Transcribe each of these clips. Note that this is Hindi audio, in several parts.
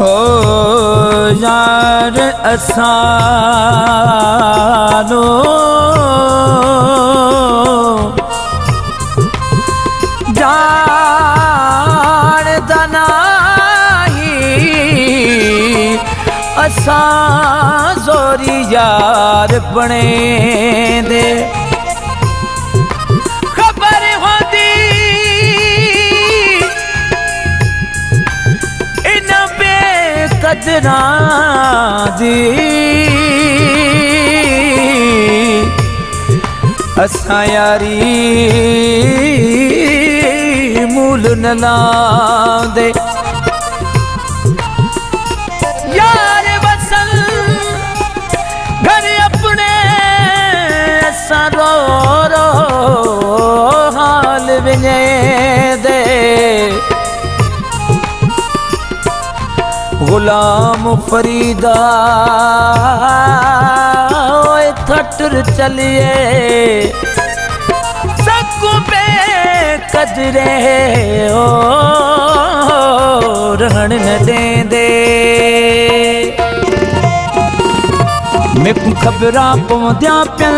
ओ यार असानो जान दनाही असा जोरी यार बने दे खबर होंदी इन बेकदरा दी असा यारी मूल न लांदे यार वसल घर अपने असा रो रो हाल विञे दे गुलाम फरीदा थटर चलिए सकू पे कजरे ओ रहन न देंदे मेकू खबरा पौंदिया पिया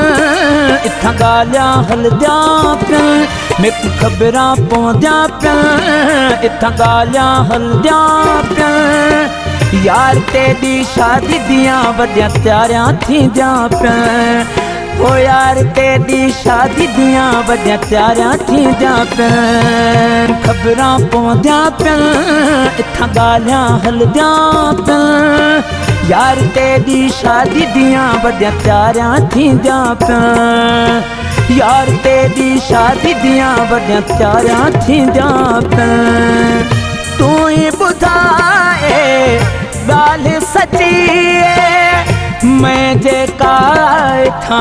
इत्थां गालियां हलदिया पिया मेकू खबरा पौंदिया पिया इत्थां गालियां हलदिया पिया यार तेरी शादी दियां वड्डियां त्यारियां थींदियां पिया ओ यार तेरी शादी दियां वड्डियां त्यारियां थींदियां पिया खबरां पौंदियां पिया इत्थां गालियां हलदियां पिया यार तेरी शादी दियां वड्डियां त्यारियां थींदियां पिया यार तेरी शादी दियां वड्डियां त्यारियां थींदियां पिया तू ही बुधाए गाल सच्ची मैं जेका था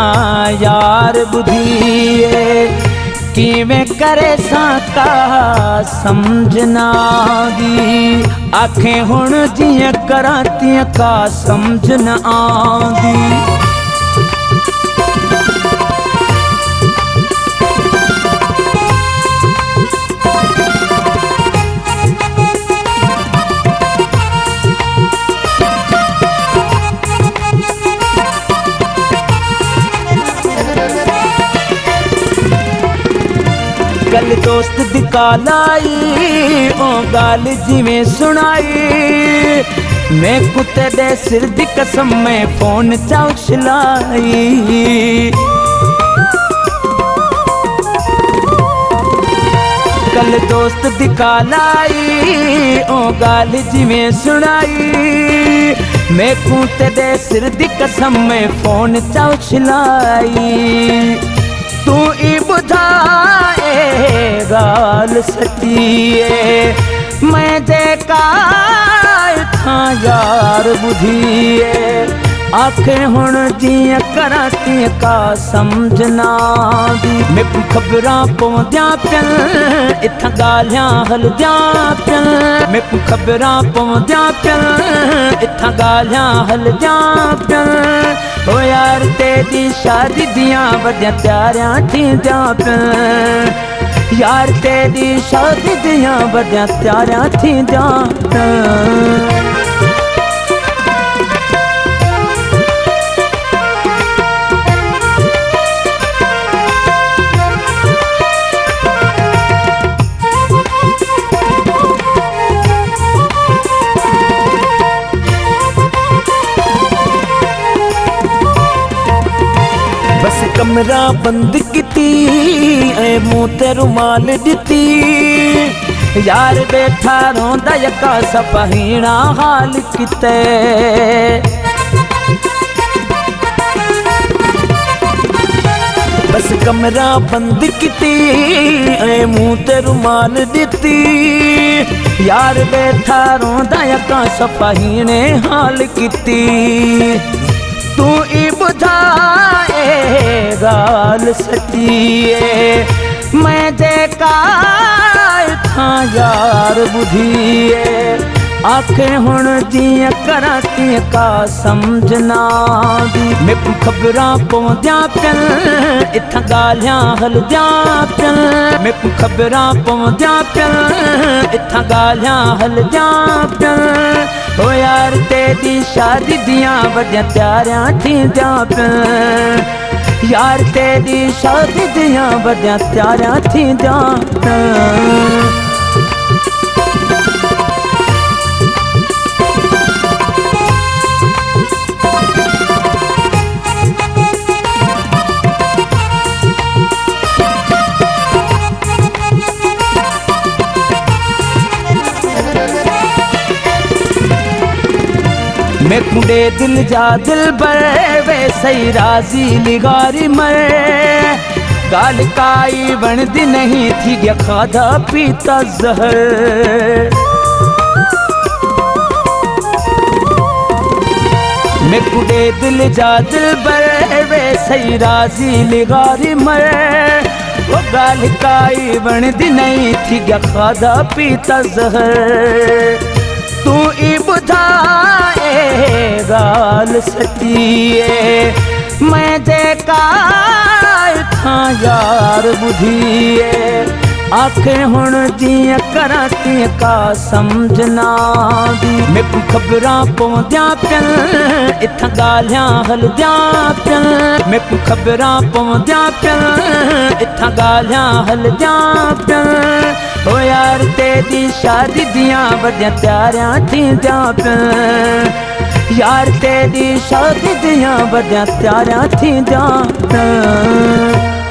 यार बुधिए किवें करे साका समझना दी आखें हुण जियां करां तियां का समझ न आंदी गल दोस्त दी कालाई ओ गाल जिवें सुनाई मैं कुत्ते दे सिर दी कसम में फोन चा उछलाई गल दोस्त दी कालाई ओ गाल जिवें सुनाई मैं कुत्ते दे सिर दी कसम में फोन चा उछलाई तू ही बुधाए गाल सच्चिए मैं जेका था यार बुधिए आखें हुण जियां करां तियां का समझना दी मेकू खबरां पौंदियां पिया इत्थां गालियां हलदियां पिया मेकू खबरां पौंदियां पिया इत्थां गालियां हलदियां पिया ओ यार तेरी शादी दियां वड्डियां त्यारियां थींदियां पिया यार तेरी शादी दियां वड्डियां त्यारियां थींदियां पिया कमरा बंद किती मुँह ते रुमाल दिती यार बैठा रोंदा यका सपहीना हाल किते बस कमरा बंद किती मुँह ते रुमाल दिती यार बैठा रोंदा यका सपहीने हाल किती तू ही बुधाए गाल सच्चिए मैं जेका था यार बुधिए आखें हुण जियां करां तियां का समझना दी मेकू खबरां पौंदियां पिया इत्थां गालियां हलदियां पिया मेकू खबरां पौंदियां पिया इत्थां गालियां हलदियां पिया ओ यार तेरी शादी दियां वड्डियां त्यारियां थींदियां पिया यार तेरी शादी दियां वड्डियां त्यारियां थींदियां पिया मैं कुंडे दिल जा दिल बर वे सही राजी लिगारी मर गाल काई बनदी नहीं थी गया खाधा पीता जहर मैं कुंडे दिल जा दिल बर वे सही राजी लिगारी मर वो गाल काई बनदी नहीं थी गया खाधा पीता जहर तू ई बुधाए गाल सच्चीए मैं जेका था यार बुधिए आखे हुण जियां करा तीअं का समझना दी मैनू खबरां पवंदियां पियन इत्थां ॻाल्हियां हलदियां पियन मैनू खबरां पवंदियां पियन इत्थां ॻाल्हियां हलदियां पियन ओ यार तेरी शादी दियां वड्डियां त्यारियां थींदियां पियन यार तेरी शादी दियां वड्डियां त्यारियां थींदियां पियन